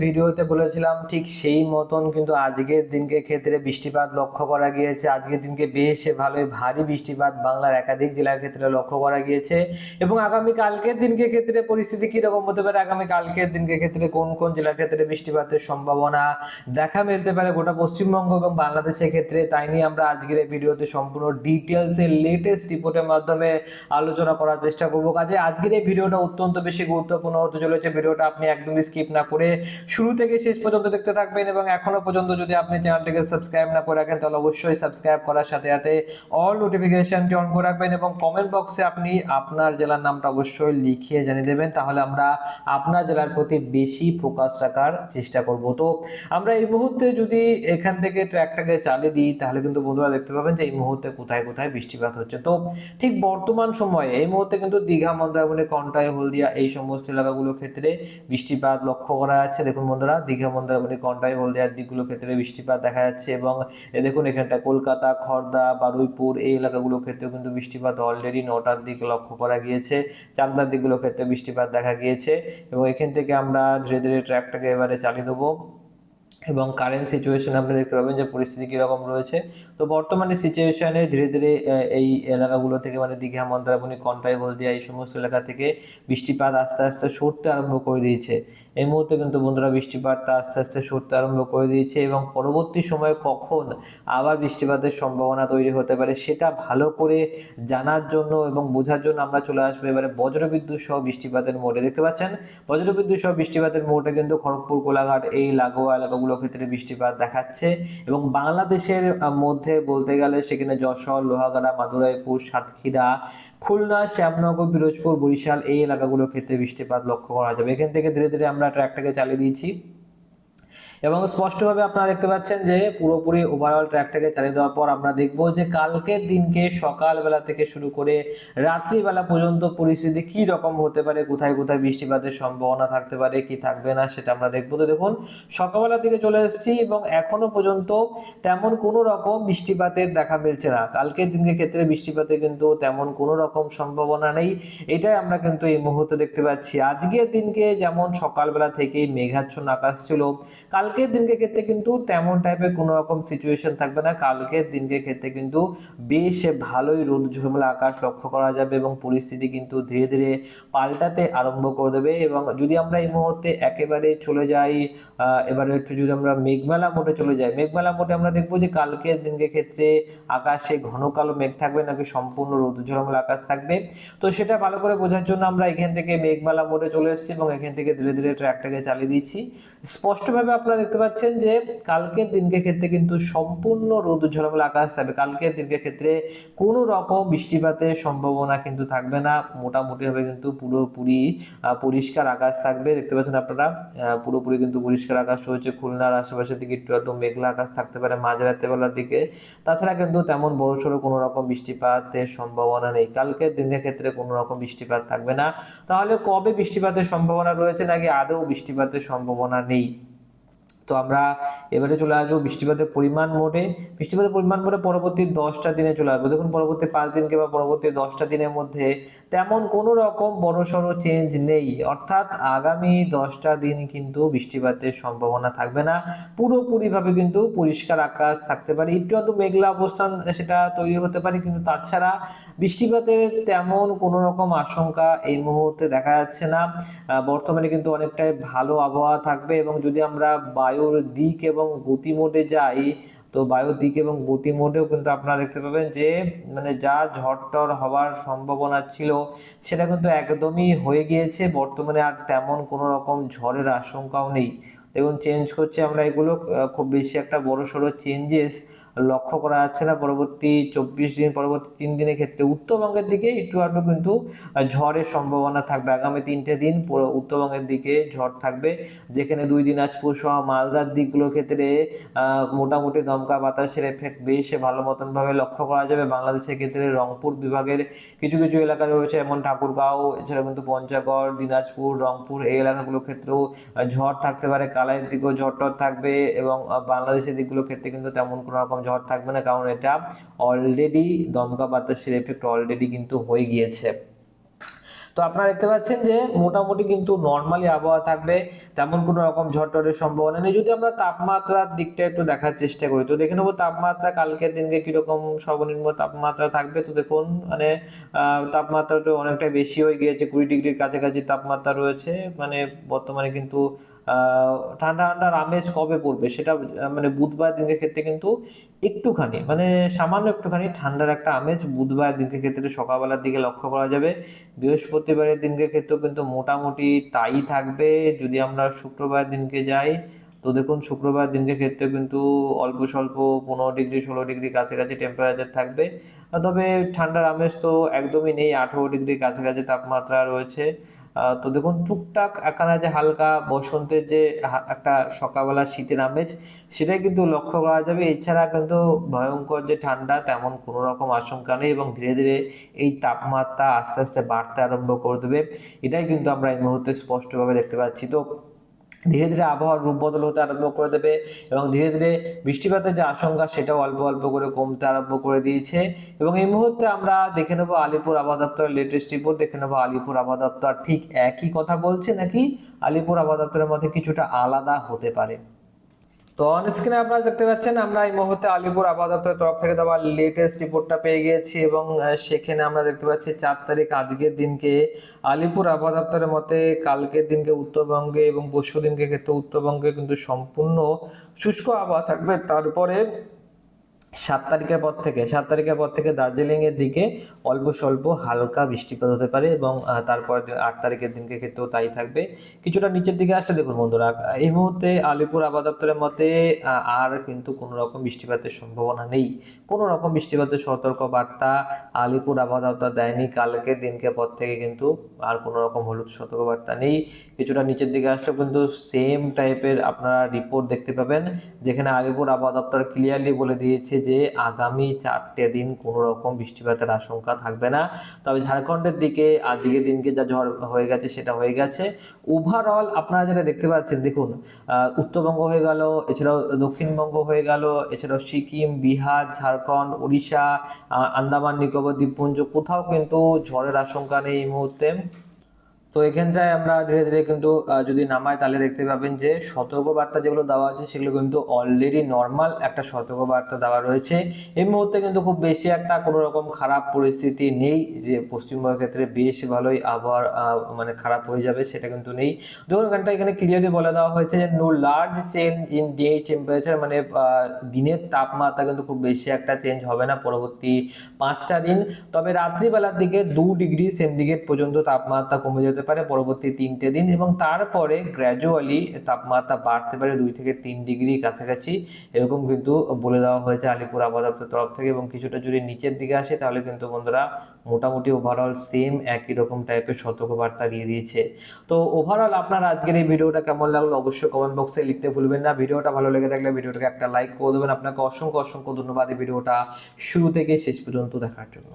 ভিডিওতে বলেছিলাম ঠিক সেই মতন কিন্তু আজকের দিনকে ক্ষেত্রে বৃষ্টিপাত লক্ষ্য করা গিয়েছে। আজকের দিনকে বেশ ভালোই ভারী বৃষ্টিপাত বাংলার একাধিক জেলার ক্ষেত্রে লক্ষ্য করা গিয়েছে এবং আগামী কালকের দিনকে ক্ষেত্রে পরিস্থিতি কি রকম হতে পারে, আগামী কালকের দিনকে ক্ষেত্রে কোন কোন জেলার ক্ষেত্রে বৃষ্টিপাতের সম্ভাবনা দেখা মিলতে পারে গোটা পশ্চিমবঙ্গ এবং বাংলাদেশের ক্ষেত্রে, তাই নিয়ে আমরা আজকের এই ভিডিওতে সম্পূর্ণ ডিটেলসে লেটেস্ট রিপোর্টের মাধ্যমে আলোচনা করার চেষ্টা করবো। কাজে আজকের এই ভিডিওটা অত্যন্ত বেশি গুরুত্বপূর্ণ হতে চলেছে। ভিডিওটা আপনি একদমই স্কিপ না করে শুরু থেকে শেষ পর্যন্ত দেখতে থাকবেন এবং এখনো পর্যন্ত যদি আপনি চ্যানেলটিকে সাবস্ক্রাইব না করে রাখেন তাহলে অবশ্যই সাবস্ক্রাইব করার সাথে সাথে অল নোটিফিকেশনটি অন করে রাখবেন এবং কমেন্ট বক্সে আপনি আপনার জেলার নামটা অবশ্যই লিখিয়ে জানিয়ে দেবেন, তাহলে আমরা আপনার জেলার প্রতি বেশি ফোকাস রাখার চেষ্টা করব। তো আমরা এই মুহূর্তে যদি এখান থেকে ট্র্যাকটাকে চালিয়ে দিই তাহলে কিন্তু বন্ধুরা দেখতে পাবেন যে এই মুহূর্তে কোথায় কোথায় বৃষ্টিপাত হচ্ছে। তো ঠিক বর্তমান সময়ে এই মুহূর্তে কিন্তু দীঘা, মন্দারমণি, কন্টাই, হলদিয়া এই সমস্ত এলাকাগুলোর ক্ষেত্রে বৃষ্টিপাত লক্ষ্য করা যাচ্ছে। দেখুন বন্ধুরা, দীঘা, মন্দারমণি, কন্টাই, হলদিয়ার দিকগুলোর ক্ষেত্রে বৃষ্টিপাত দেখা যাচ্ছে এবং দেখুন এখানটা কলকাতা, খড়দা, বারুইপুর এই এলাকাগুলোর ক্ষেত্রেও কিন্তু বৃষ্টিপাত অলরেডি 9টার দিক লক্ষ্য করা গিয়েছে। চাকদার দিকগুলোর ক্ষেত্রে বৃষ্টিপাত দেখা গিয়েছে এবং এখান থেকে আমরা ধীরে ধীরে ট্র্যাকটাকে এবারে চালিয়ে দেবো এবং কারেন্ট সিচুয়েশন আপনি দেখতে পাবেন যে পরিস্থিতি কীরকম রয়েছে। তো বর্তমানে সিচুয়েশনে ধীরে ধীরে এই এলাকাগুলো থেকে মানে দীঘা, মন্দারমণি, কন্টাই, হলদিয়া এই সমস্ত এলাকা থেকে বৃষ্টিপাত আস্তে আস্তে সরতে আরম্ভ করে দিয়েছে। এই মুহূর্তে কিন্তু বন্ধুরা বৃষ্টিপাতটা আস্তে আস্তে সরতে আরম্ভ করে দিয়েছে এবং পরবর্তী সময়ে কখন আবার বৃষ্টিপাতের সম্ভাবনা তৈরি হতে পারে সেটা ভালো করে জানার জন্য এবং বোঝার জন্য আমরা চলে আসবো এবারে বজ্রবিদ্যুৎ সহ বৃষ্টিপাতের মোড়ে। দেখতে পাচ্ছেন বজ্রবিদ্যুৎ সহ বৃষ্টিপাতের মোড়ে কিন্তু খড়গপুর, কোলাঘাট এই লাগোয়া এলাকাগুলোর ক্ষেত্রে বৃষ্টিপাত দেখাচ্ছে এবং বাংলাদেশের মধ্যে বলতে গেলে সেখানে যশোর, লোহাগাড়া, মাদুরাইপুর, সাতক্ষীরা, খুলনা, শ্যামনগর, পিরোজপুর, বরিশাল এই এলাকাগুলোর ক্ষেত্রে বৃষ্টিপাত লক্ষ্য করা যাবে। এখান থেকে ধীরে ধীরে আমরা ট্র্যাকটাকে চালিয়ে দিয়েছি এবং স্পষ্টভাবে আপনারা দেখতে পাচ্ছেন যে পুরোপুরি ওভারঅল ট্র্যাকটাকে চালিয়ে দেওয়ার পর আমরা দেখব যে কালকের দিনকে সকালবেলা থেকে শুরু করে রাত্রিবেলা পর্যন্ত পরিস্থিতি কি রকম হতে পারে, কোথায় কোথায় বৃষ্টিপাতের সম্ভাবনা থাকতে পারে কি থাকবে না সেটা আমরা দেখবো। তো দেখুন সকালবেলা থেকে চলে এসেছি এবং এখনো পর্যন্ত তেমন কোনো রকম বৃষ্টিপাতের দেখা মিলছে না। কালকের দিনকে ক্ষেত্রে বৃষ্টিপাতের কিন্তু তেমন কোনো রকম সম্ভাবনা নেই, এটাই আমরা কিন্তু এই মুহূর্তে দেখতে পাচ্ছি। আজকের দিনকে যেমন সকালবেলা থেকেই মেঘাচ্ছন্ন আকাশ ছিল, কালকের দিনকে ক্ষেত্রে কিন্তু তেমন টাইপের কোনো রকম সিচুয়েশন থাকবে না। কালকের দিনকে ক্ষেত্রে কিন্তু বেশ ভালোই রোদ ঝলমলে আকাশ লক্ষ্য করা যাবে এবং পরিস্থিতি কিন্তু ধীরে ধীরে পাল্টাতে আরম্ভ করে দেবে। এবং যদি আমরা এই মুহূর্তে একেবারে চলে যাই এবারে একটু যদি আমরা মেঘমেলা মোডে চলে যাই, মেঘমেলা মোডে আমরা দেখবো যে কালকের দিনকে ক্ষেত্রে আকাশে ঘন কালো মেঘ থাকবে নাকি সম্পূর্ণ রোদ ঝলমলে আকাশ থাকবে। তো সেটা ভালো করে বোঝার জন্য আমরা এখান থেকে মেঘমেলা মোডে চলে এসেছি এবং এখান থেকে ধীরে ধীরে ট্র্যাকটাকে চালিয়ে দিচ্ছি। স্পষ্টভাবে আপনারা দেখতে পাচ্ছেন যে কালকের দিনকে ক্ষেত্রে কিন্তু সম্পূর্ণ রোদ ঝলমলে আকাশ থাকবে। কালকের দিনকে ক্ষেত্রে কোনো রকম বৃষ্টিপাতের সম্ভাবনা কিন্তু থাকবে না, মোটামুটি ভাবে কিন্তু পুরোপুরি পরিষ্কার আকাশ থাকবে। দেখতে পাচ্ছেন আপনারা পুরোপুরি কিন্তু পরিষ্কার আকাশ রয়েছে। খুলনার আশেপাশের দিকে একটু একটু মেঘলা আকাশ থাকতে পারে মাঝরাতে বেলার দিকে, তাছাড়া কিন্তু তেমন বড়সড় কোনো রকম বৃষ্টিপাতের সম্ভাবনা নেই। কালকের দিনের ক্ষেত্রে কোনো রকম বৃষ্টিপাত থাকবে না। তাহলে কবে বৃষ্টিপাতের সম্ভাবনা রয়েছে নাকি আদৌ বৃষ্টিপাতের সম্ভাবনা নেই? তো আমরা এবারে চলে আসবো বৃষ্টিপাতের পরিমাণ মোডে। বৃষ্টিপাতের পরিমাণ মোডে পরবর্তী 10টা দিনে চলে আসবো। দেখুন পরবর্তী 5 দিন কিংবা পরবর্তী 10টা দিনের মধ্যে তেমন কোনো রকম বড়সড় চেঞ্জ নেই, অর্থাৎ আগামী 10টা দিন কিন্তু বৃষ্টিপাতের সম্ভাবনা থাকবে না। পুরোপুরিভাবে কিন্তু পরিষ্কার আকাশ থাকতে পারে, একটু একটু মেঘলা অবস্থান সেটা তৈরি হতে পারে, কিন্তু তাছাড়া বৃষ্টিপাতের তেমন কোনো রকম আশঙ্কা এই মুহূর্তে দেখা যাচ্ছে না। বর্তমানে কিন্তু অনেকটাই ভালো আবহাওয়া থাকবে এবং যদি আমরা বায়ুর দিক এবং গতি মোডে যাই, তো বায়ুর দিক এবং গতি মোডেও কিন্তু আপনারা দেখতে পাবেন যে মানে যা ঝড় হওয়ার সম্ভাবনা ছিল সেটা কিন্তু একদমই হয়ে গিয়েছে। বর্তমানে আর তেমন কোনো রকম ঝড়ের আশঙ্কাও নেই। দেখুন চেঞ্জ করছে আমরা এগুলো, খুব বেশি একটা বড় সড়ো চেঞ্জেস লক্ষ্য করা যাচ্ছে না। পরবর্তী 24 দিন, পরবর্তী 3 দিনের ক্ষেত্রে উত্তরবঙ্গের দিকে একটু আধটু কিন্তু ঝড়ের সম্ভাবনা থাকবে। আগামী 3টে দিন পুরো উত্তরবঙ্গের দিকে ঝড় থাকবে, যেখানে 2 দিনাজপুর সহ মালদার দিকগুলোর ক্ষেত্রে মোটামুটি দমকা বাতাসের এফেক্ট বেশ ভালো মতন ভাবে লক্ষ্য করা যাবে। বাংলাদেশের ক্ষেত্রে রংপুর বিভাগের কিছু কিছু এলাকা রয়েছে যেমন ঠাকুরগাঁও, এছাড়া কিন্তু পঞ্চগড়, দিনাজপুর, রংপুর এই এলাকাগুলোর ক্ষেত্রেও ঝড় থাকতে পারে। কালাইয়ের দিকেও ঝড় থাকবে এবং বাংলাদেশের দিকগুলোর ক্ষেত্রে কিন্তু তেমন কোনো রকম ঝড় থাকবে না, কারণ এটা অলরেডি দমকা বাতাসের এফেক্ট অলরেডি কিন্তু হয়ে গিয়েছে। তো আপনারা দেখতে পাচ্ছেন যে মোটামুটি কিন্তু নর্মালি আবহাওয়া থাকবে, তেমন কোনো রকম ঝড়টরের সম্ভাবনা নেই। যদি আমরা তাপমাত্রার দিকটা একটু দেখার চেষ্টা করি, তো দেখে নেবো তাপমাত্রা কালকের দিনকে কিরকম সর্বনিম্ন তাপমাত্রা থাকবে। তো দেখুন মানে তাপমাত্রাটা অনেকটা বেশি হয়ে গিয়েছে, 20 ডিগ্রির কাছাকাছি তাপমাত্রা রয়েছে। মানে বর্তমানে কিন্তু ঠান্ডা ঠান্ডার আমেজ কবে পড়বে সেটা মানে বুধবার দিনের ক্ষেত্রে কিন্তু একটুখানি মানে সামান্য একটুখানি ঠান্ডার একটা আমেজ বুধবার দিনের ক্ষেত্রে সকালবেলার দিকে লক্ষ্য করা যাবে। বৃহস্পতিবারের দিনকে ক্ষেত্রেও কিন্তু মোটামুটি তাই থাকবে। যদি আমরা শুক্রবার দিনকে যাই, তো দেখুন শুক্রবার দিনকে ক্ষেত্রে কিন্তু অল্প স্বল্প 15 ডিগ্রি 16 ডিগ্রি কাছাকাছি টেম্পারেচার থাকবে। তবে ঠান্ডার আমেজ তো একদমই নেই, 18 ডিগ্রির কাছাকাছি তাপমাত্রা রয়েছে। তো দেখুন টুকটাক একখানা যে হালকা বসন্তের যে একটা সকালবেলা শীতের আমেজ সেটাই কিন্তু লক্ষ্য করা যাবে। এছাড়া কিন্তু ভয়ঙ্কর যে ঠান্ডা তেমন কোনো রকম আশঙ্কা নেই, এবং ধীরে ধীরে এই তাপমাত্রা আস্তে আস্তে বাড়তে আরম্ভ করে দেবে। এটাই কিন্তু আমরা এই মুহূর্তে স্পষ্টভাবে দেখতে পাচ্ছি। তো ধীরে ধীরে আবহাওয়ার রূপ বদল হতে আরম্ভ করে দেবে, এবং ধীরে ধীরে বৃষ্টিপাতের যে আশঙ্কা সেটাও অল্প অল্প করে কমতে আরম্ভ করে দিয়েছে। এবং এই মুহূর্তে আমরা দেখে নেবো আলিপুর আবহাওয়া দপ্তরের লেটেস্ট রিপোর্ট। দেখে নেবো আলিপুর আবহাওয়া দপ্তর ঠিক একই কথা বলছে নাকি আলিপুর আবহাওয়া দপ্তরের মধ্যে কিছুটা আলাদা হতে পারে। তো অন স্ক্রিনে আপনারা দেখতে পাচ্ছেন আমরা এই মুহূর্তে আলিপুর আবহাওয়া দপ্তরের তরফ থেকে দেওয়া লেটেস্ট রিপোর্টটা পেয়ে গিয়েছি, এবং সেখানে আমরা দেখতে পাচ্ছি 4 তারিখ আজকের দিনকে আলিপুর আবহাওয়া দপ্তরের মতে কালকের দিনকে উত্তরবঙ্গে এবং পরশু দিনকে ক্ষেত্রে উত্তরবঙ্গে কিন্তু সম্পূর্ণ শুষ্ক আবহাওয়া থাকবে। তারপরে 7 তারিখের পর থেকে দার্জিলিং এর দিকে অল্প স্বল্প হালকা বৃষ্টিপাত হতে পারে, এবং তারপর 8 তারিখের দিনকে ক্ষেত্রেও তাই থাকবে। কিছুটা নিচের দিকে আসলে দেখুন বন্ধুরা, এই মুহূর্তে আলিপুর আবহাওয়া দপ্তরের মতে আর কিন্তু কোনো রকম বৃষ্টিপাতের সম্ভাবনা নেই। কোনো রকম বৃষ্টিপাতের সতর্ক বার্তা আলিপুর আবহাওয়া দপ্তর দেয়নি। কালকের দিনকে পর থেকে কিন্তু আর কোনো রকম হলুদ সতর্ক বার্তা নেই। কিছুটা নিচের দিকে আসলে কিন্তু সেম টাইপের আপনারা রিপোর্ট দেখতে পাবেন, যেখানে আলিপুর আবহাওয়া দপ্তর ক্লিয়ারলি বলে দিয়েছে যে আগামী 4টে দিন কোনো রকম বৃষ্টিপাতের আশঙ্কা থাকবে না। তবে ঝাড়খণ্ডের দিকে আজকের দিনকে যা ঝড় হয়ে গেছে সেটা হয়ে গেছে। ওভারঅল আপনারা যেটা দেখতে পাচ্ছেন দেখুন, উত্তরবঙ্গ হয়ে গেল, এছাড়াও দক্ষিণবঙ্গ হয়ে গেল, এছাড়াও সিকিম, বিহার, ঝাড়খণ্ড, উড়িষ্যা, আন্দামান নিকোবর দ্বীপপুঞ্জ, কোথাও কিন্তু ঝড়ের আশঙ্কা নেই এই মুহূর্তে। তো এখানটায় আমরা ধীরে ধীরে কিন্তু যদি নামাই তাহলে দেখতে পাবেন যে সতর্কবার্তা যেগুলো দেওয়া আছে সেগুলো কিন্তু অলরেডি নর্মাল একটা সতর্কবার্তা দেওয়া রয়েছে। এই মুহূর্তে কিন্তু খুব বেশি একটা কোনো রকম খারাপ পরিস্থিতি নেই যে পশ্চিমবঙ্গের ক্ষেত্রে বেশ ভালোই আবহাওয়া মানে খারাপ হয়ে যাবে, সেটা কিন্তু নেই। দেখুন এখানে ক্লিয়ারলি বলে দেওয়া হয়েছে যে no large change in day temperature, মানে দিনের তাপমাত্রা কিন্তু খুব বেশি একটা চেঞ্জ হবে না পরবর্তী 5টা দিন। তবে রাত্রিবেলার দিকে 2 ডিগ্রি সেন্টিগ্রেড পর্যন্ত তাপমাত্রা কমে যেতে পারে পরবর্তী 3টে দিন, এবং তারপরে গ্র্যাজুয়ালি তাপমাত্রা বাড়তে পারে 2 থেকে 3 ডিগ্রি কাছাকাছি, এরকম কিন্তু বলে দেওয়া হয়েছে আলিপুর আবহাওয়া দপ্তরের তরফ থেকে। এবং কিছুটা যদি নিচের দিকে আসে তাহলে কিন্তু বন্ধুরা মোটামুটি ওভারঅল সেম একই রকম টাইপের সতর্কবার্তা দিয়ে দিয়েছে। তো ওভারঅল আপনার আজকের এই ভিডিওটা কেমন লাগলো অবশ্যই কমেন্ট বক্সে লিখতে ভুলবেন না। ভিডিওটা ভালো লেগে থাকলে ভিডিওটাকে একটা লাইক করে দেবেন। আপনাকে অসংখ্য অসংখ্য ধন্যবাদ এই ভিডিওটা শুরু থেকে শেষ পর্যন্ত দেখার জন্য।